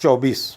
24,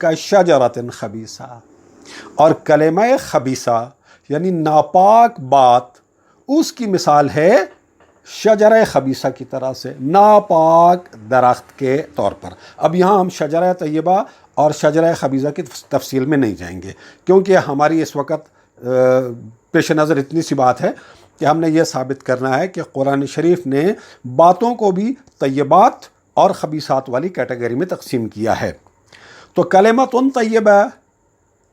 کشجرۃ خبیثہ، اور کلمہ خبیثہ یعنی ناپاک بات، اس کی مثال ہے شجرہ خبیثہ کی طرح سے، ناپاک درخت کے طور پر۔ اب یہاں ہم شجرہ طیبہ اور شجرہ خبیثہ کی تفصیل میں نہیں جائیں گے، کیونکہ ہماری اس وقت پیش نظر اتنی سی بات ہے کہ ہم نے یہ ثابت کرنا ہے کہ قرآن شریف نے باتوں کو بھی طیبات اور خبیثات والی کیٹیگری میں تقسیم کیا ہے۔ تو کلمۃ طیبہ،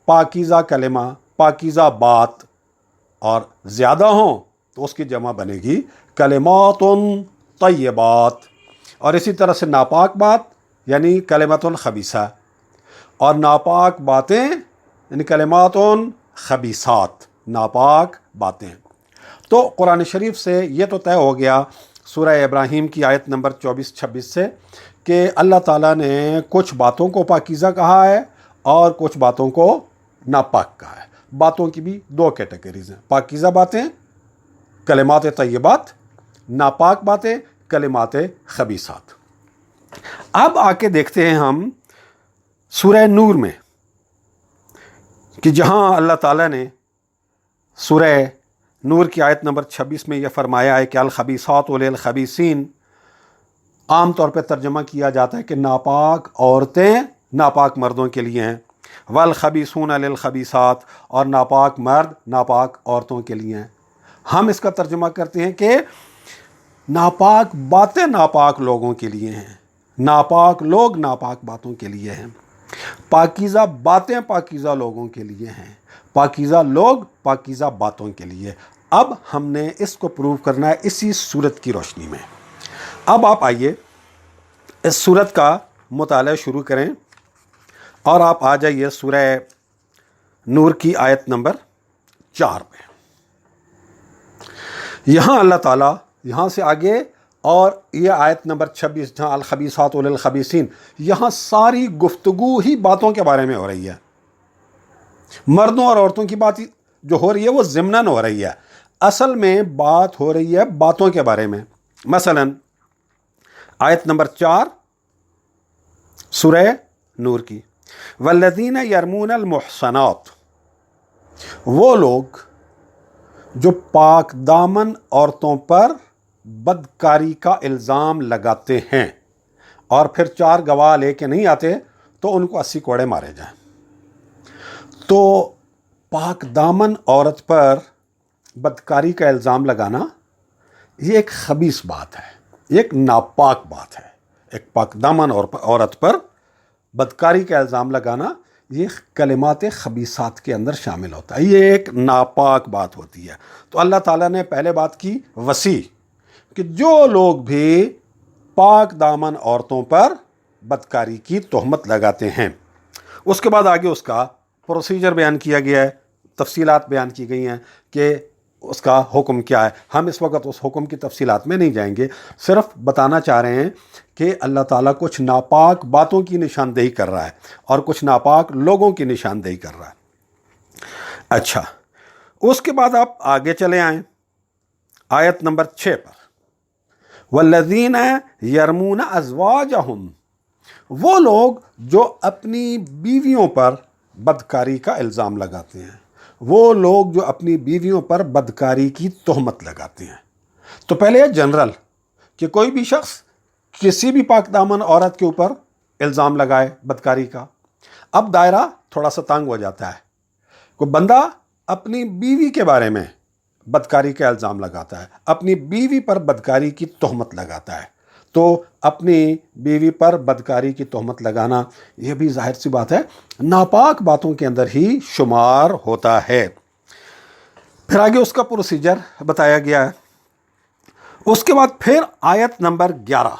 پاکیزہ کلمہ، پاکیزہ بات، اور زیادہ ہوں تو اس کی جمع بنے گی کلمات طیبات، اور اسی طرح سے ناپاک بات یعنی کلمۃ خبیثہ، اور ناپاک باتیں یعنی کلمات خبیثات، ناپاک باتیں۔ تو قرآن شریف سے یہ تو طے ہو گیا سورہ ابراہیم کی آیت نمبر 24-26 سے کہ اللہ تعالیٰ نے کچھ باتوں کو پاکیزہ کہا ہے اور کچھ باتوں کو ناپاک کہا ہے۔ باتوں کی بھی دو کیٹیگریز ہیں، پاکیزہ باتیں کلمات طیبات، ناپاک باتیں کلمات خبیثات۔ اب آ کے دیکھتے ہیں ہم سورہ نور میں کہ جہاں اللہ تعالیٰ نے سورہ نور کی آیت نمبر 26 میں یہ فرمایا ہے کہ الخبیثات للخبیثین، عام طور پہ ترجمہ کیا جاتا ہے کہ ناپاک عورتیں ناپاک مردوں کے لیے ہیں، والخبیثون للخبیثات، اور ناپاک مرد ناپاک عورتوں کے لیے ہیں۔ ہم اس کا ترجمہ کرتے ہیں کہ ناپاک باتیں ناپاک لوگوں کے لیے ہیں، ناپاک لوگ ناپاک باتوں کے لیے ہیں، پاکیزہ باتیں پاکیزہ لوگوں کے لیے ہیں، پاکیزہ لوگ پاکیزہ باتوں کے لیے۔ اب ہم نے اس کو پروو کرنا ہے اسی صورت کی روشنی میں۔ اب آپ آئیے اس صورت کا مطالعہ شروع کریں، اور آپ آ جائیے سورہ نور کی آیت نمبر 4 پہ۔ یہاں اللہ تعالیٰ یہاں سے آگے، اور یہ آیت نمبر 26 جہاں الخبیثات للخبیثین، یہاں ساری گفتگو ہی باتوں کے بارے میں ہو رہی ہے۔ مردوں اور عورتوں کی بات جو ہو رہی ہے وہ ضمناً ہو رہی ہے، اصل میں بات ہو رہی ہے باتوں کے بارے میں۔ مثلا آیت نمبر 4 سورہ نور کی، والذین یرمون المحصنات، وہ لوگ جو پاک دامن عورتوں پر بدکاری کا الزام لگاتے ہیں اور پھر 4 گواہ لے کے نہیں آتے تو ان کو 80 کوڑے مارے جائیں۔ تو پاک دامن عورت پر بدکاری کا الزام لگانا یہ ایک خبیث بات ہے، یہ ایک ناپاک بات ہے۔ ایک پاک دامن عورت پر بدکاری کا الزام لگانا یہ کلمات خبیثات کے اندر شامل ہوتا ہے، یہ ایک ناپاک بات ہوتی ہے۔ تو اللہ تعالیٰ نے پہلے بات کی وسیع کہ جو لوگ بھی پاک دامن عورتوں پر بدکاری کی تہمت لگاتے ہیں، اس کے بعد آگے اس کا پروسیجر بیان کیا گیا ہے، تفصیلات بیان کی گئی ہیں کہ اس کا حکم کیا ہے۔ ہم اس وقت اس حکم کی تفصیلات میں نہیں جائیں گے، صرف بتانا چاہ رہے ہیں کہ اللہ تعالیٰ کچھ ناپاک باتوں کی نشاندہی کر رہا ہے اور کچھ ناپاک لوگوں کی نشاندہی کر رہا ہے۔ اچھا، اس کے بعد آپ آگے چلے آئیں آیت نمبر 6 پر، والذین یرمون ازواجہم، وہ لوگ جو اپنی بیویوں پر بدکاری کا الزام لگاتے ہیں، وہ لوگ جو اپنی بیویوں پر بدکاری کی تہمت لگاتے ہیں۔ تو پہلے یہ جنرل کہ کوئی بھی شخص کسی بھی پاک دامن عورت کے اوپر الزام لگائے بدکاری کا۔ اب دائرہ تھوڑا سا تنگ ہو جاتا ہے، کوئی بندہ اپنی بیوی کے بارے میں بدکاری کا الزام لگاتا ہے، اپنی بیوی پر بدکاری کی تہمت لگاتا ہے، تو اپنی بیوی پر بدکاری کی تہمت لگانا یہ بھی ظاہر سی بات ہے ناپاک باتوں کے اندر ہی شمار ہوتا ہے۔ پھر آگے اس کا پروسیجر بتایا گیا ہے۔ اس کے بعد پھر آیت نمبر 11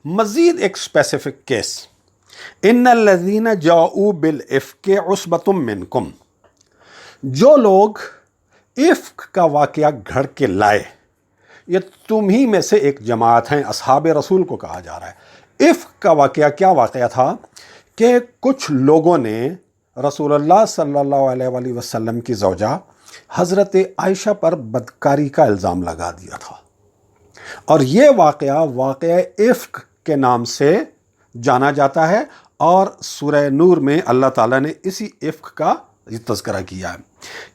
مزید ایک اسپیسیفک کیس، ان الذین جاؤوا بالافک عصبۃ منکم، جو لوگ افک کا واقعہ گھڑ کے لائے، یہ تم ہی میں سے ایک جماعت ہیں، اصحاب رسول کو کہا جا رہا ہے۔ افک کا واقعہ کیا واقعہ تھا کہ کچھ لوگوں نے رسول اللہ صلی اللہ علیہ وآلہ وسلم کی زوجہ حضرت عائشہ پر بدکاری کا الزام لگا دیا تھا، اور یہ واقعہ افک کے نام سے جانا جاتا ہے، اور سورہ نور میں اللہ تعالیٰ نے اسی افک کا تذکرہ کیا ہے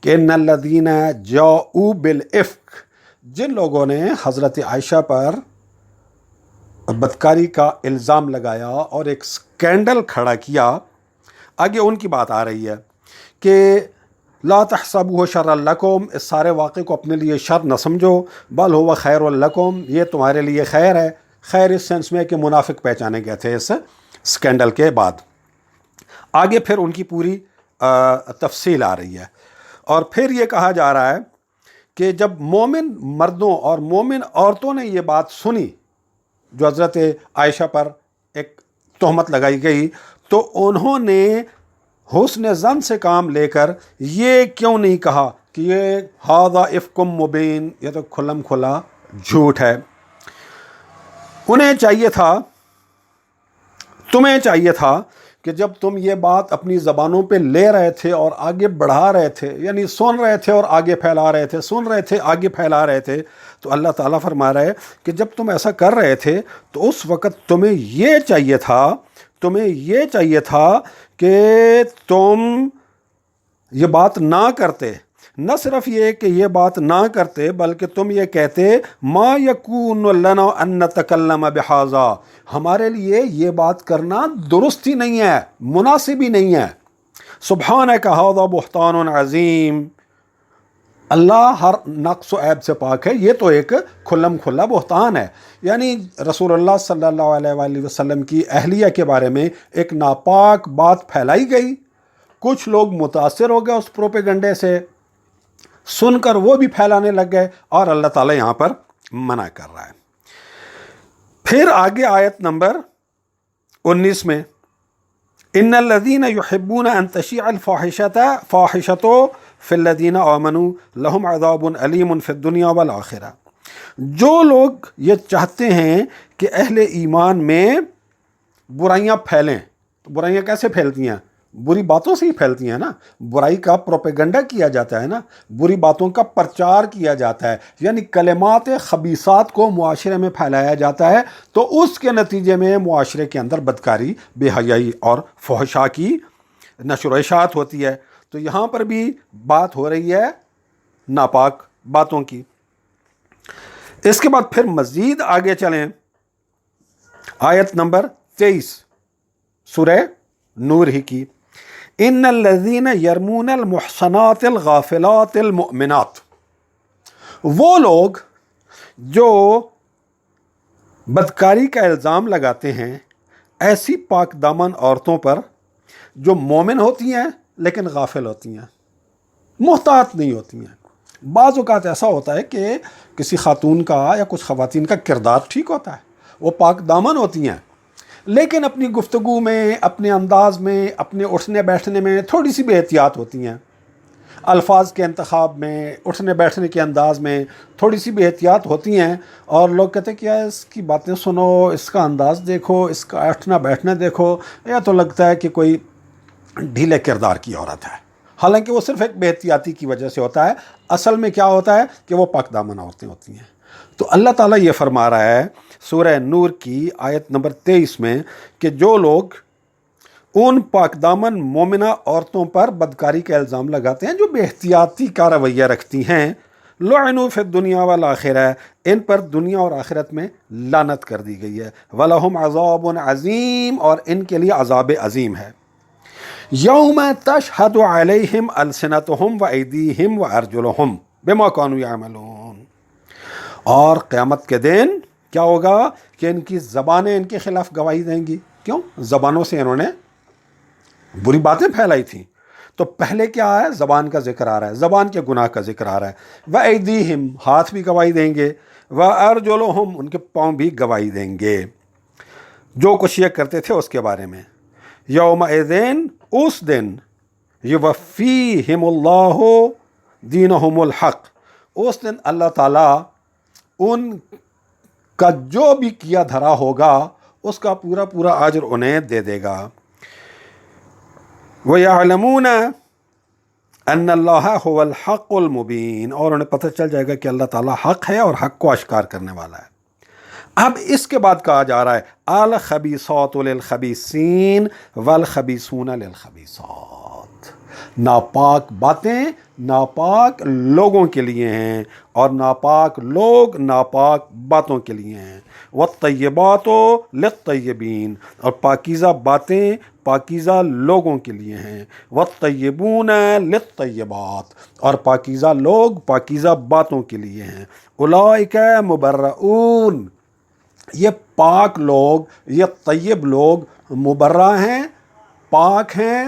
کہ ان الذین جاؤوا بالافک، جن لوگوں نے حضرت عائشہ پر بدکاری کا الزام لگایا اور ایک سکینڈل کھڑا کیا، آگے ان کی بات آ رہی ہے کہ لا تحسبوہ شرا لکم، اس سارے واقعے کو اپنے لیے شر نہ سمجھو، بل ہوا خیر لکم، یہ تمہارے لیے خیر ہے۔ خیر اس سینس میں کہ منافق پہچانے گئے تھے اس سکینڈل کے بعد۔ آگے پھر ان کی پوری تفصیل آ رہی ہے، اور پھر یہ کہا جا رہا ہے کہ جب مومن مردوں اور مومن عورتوں نے یہ بات سنی جو حضرت عائشہ پر ایک تہمت لگائی گئی، تو انہوں نے حسن ظن سے کام لے کر یہ کیوں نہیں کہا کہ یہ ھذا افک مبین، یہ تو کھلم کھلا جھوٹ ہے۔ انہیں چاہیے تھا، تمہیں چاہیے تھا کہ جب تم یہ بات اپنی زبانوں پہ لے رہے تھے اور آگے بڑھا رہے تھے، یعنی سن رہے تھے اور آگے پھیلا رہے تھے، سن رہے تھے آگے پھیلا رہے تھے، تو اللہ تعالیٰ فرما رہے کہ جب تم ایسا کر رہے تھے تو اس وقت تمہیں یہ چاہیے تھا کہ تم یہ بات نہ کرتے۔ نہ صرف یہ کہ یہ بات نہ کرتے، بلکہ تم یہ کہتے ما یکون لنا ان نتکلم بہذا، ہمارے لیے یہ بات کرنا درست ہی نہیں ہے، مناسب ہی نہیں ہے۔ سبحانک ھذا بہتان عظیم، اللہ ہر نقص و عیب سے پاک ہے، یہ تو ایک کھلم کھلا بہتان ہے۔ یعنی رسول اللہ صلی اللہ علیہ وآلہ وسلم کی اہلیہ کے بارے میں ایک ناپاک بات پھیلائی گئی، کچھ لوگ متاثر ہو گئے اس پروپیگنڈے سے، سن کر وہ بھی پھیلانے لگ گئے، اور اللہ تعالیٰ یہاں پر منع کر رہا ہے۔ پھر آگے آیت نمبر 19 میں ان الذین یحبون ان تشیع الفاحشۃ فی الذین آمنوا لہم عذاب علیم فی الدنیا والآخرہ، جو لوگ یہ چاہتے ہیں کہ اہل ایمان میں برائیاں پھیلیں، تو برائیاں کیسے پھیلتی ہیں؟ بری باتوں سے ہی پھیلتی ہیں نا، برائی کا پروپیگنڈا کیا جاتا ہے نا، بری باتوں کا پرچار کیا جاتا ہے، یعنی کلمات خبیثات کو معاشرے میں پھیلایا جاتا ہے، تو اس کے نتیجے میں معاشرے کے اندر بدکاری، بے حیائی اور فحشاء کی نشر و اشاعت ہوتی ہے۔ تو یہاں پر بھی بات ہو رہی ہے ناپاک باتوں کی۔ اس کے بعد پھر مزید آگے چلیں، آیت نمبر 23 سورہ نور ہی کی، ان الذین یرمون المحصنات الغافلات المؤمنات، وہ لوگ جو بدکاری کا الزام لگاتے ہیں ایسی پاک دامن عورتوں پر جو مومن ہوتی ہیں لیکن غافل ہوتی ہیں، محتاط نہیں ہوتی ہیں۔ بعض اوقات ایسا ہوتا ہے کہ کسی خاتون کا یا کچھ خواتین کا کردار ٹھیک ہوتا ہے، وہ پاک دامن ہوتی ہیں، لیکن اپنی گفتگو میں، اپنے انداز میں، اپنے اٹھنے بیٹھنے میں تھوڑی سی بے احتیاط ہوتی ہیں، الفاظ کے انتخاب میں، اٹھنے بیٹھنے کے انداز میں تھوڑی سی بے احتیاط ہوتی ہیں، اور لوگ کہتے ہیں کہ یار اس کی باتیں سنو، اس کا انداز دیکھو، اس کا اٹھنا بیٹھنا دیکھو، یا تو لگتا ہے کہ کوئی ڈھیلے کردار کی عورت ہے، حالانکہ وہ صرف ایک بے احتیاطی کی وجہ سے ہوتا ہے۔ اصل میں کیا ہوتا ہے کہ وہ پاک دامن عورتیں ہوتی ہیں۔ تو اللہ تعالیٰ یہ فرما رہا ہے سورہ نور کی آیت نمبر 23 میں کہ جو لوگ ان پاک دامن مومنہ عورتوں پر بدکاری کا الزام لگاتے ہیں، جو بے احتیاطی کا رویہ رکھتی ہیں، لعنوا فی الدنیا والآخرہ، ان پر دنیا اور آخرت میں لعنت کر دی گئی ہے، ولہم عذاب عظیم، اور ان کے لیے عذاب عظیم ہے۔ یوم تشہد علیہم السنتہم وایدیہم وارجلہم بما کانوا یعملون، اور قیامت کے دن کیا ہوگا کہ ان کی زبانیں ان کے خلاف گواہی دیں گی۔ کیوں؟ زبانوں سے انہوں نے بری باتیں پھیلائی تھیں، تو پہلے کیا ہے؟ زبان کا ذکر آ رہا ہے، زبان کے گناہ کا ذکر آ رہا ہے۔ وایدیہم، ہاتھ بھی گواہی دیں گے، وارجلہم، ان کے پاؤں بھی گواہی دیں گے، جو کچھ یہ کرتے تھے اس کے بارے میں۔ یومئذ، اس دن، یوفیہم اللہ دینہم الحق، اس دن اللہ تعالیٰ ان کا جو بھی کیا دھرا ہوگا اس کا پورا پورا اجر انہیں دے دے گا۔ وَيَعْلَمُونَ أَنَّ اللَّهَ هُوَ الْحَقُّ الْمُبِينُ، اور انہیں پتہ چل جائے گا کہ اللہ تعالیٰ حق ہے اور حق کو اشکار کرنے والا ہے۔ اب اس کے بعد کہا جا رہا ہے الخبیثات للخبیثین والخبیثون للخبیثات، ناپاک باتیں ناپاک لوگوں کے لیے ہیں اور ناپاک لوگ ناپاک باتوں کے لیے ہیں، والطیبات للطیبین، اور پاکیزہ باتیں پاکیزہ لوگوں کے لیے ہیں، والطیبون للطیبات، اور پاکیزہ لوگ پاکیزہ باتوں کے لیے ہیں، اولئک مبرؤون، یہ پاک لوگ یہ طیب لوگ مبرہ ہیں، پاک ہیں،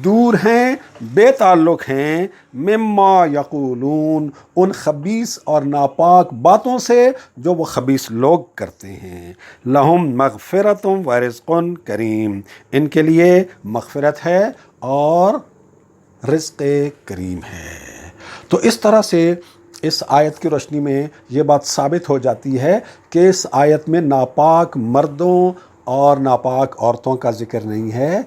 دور ہیں، بے تعلق ہیں، مما یقولون، ان خبیث اور ناپاک باتوں سے جو وہ خبیث لوگ کرتے ہیں، لہم مغفرۃ و رزق کریم، ان کے لیے مغفرت ہے اور رزق کریم ہے۔ تو اس طرح سے اس آیت کی روشنی میں یہ بات ثابت ہو جاتی ہے کہ اس آیت میں ناپاک مردوں اور ناپاک عورتوں کا ذکر نہیں ہے،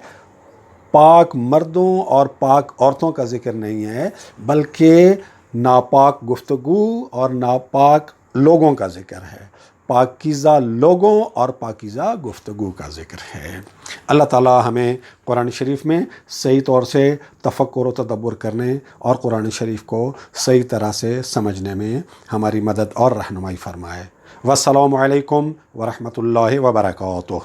پاک مردوں اور پاک عورتوں کا ذکر نہیں ہے، بلکہ ناپاک گفتگو اور ناپاک لوگوں کا ذکر ہے، پاکیزہ لوگوں اور پاکیزہ گفتگو کا ذکر ہے۔ اللہ تعالیٰ ہمیں قرآن شریف میں صحیح طور سے تفکر و تدبر کرنے اور قرآن شریف کو صحیح طرح سے سمجھنے میں ہماری مدد اور رہنمائی فرمائے۔ والسلام علیکم ورحمۃ اللہ وبرکاتہ۔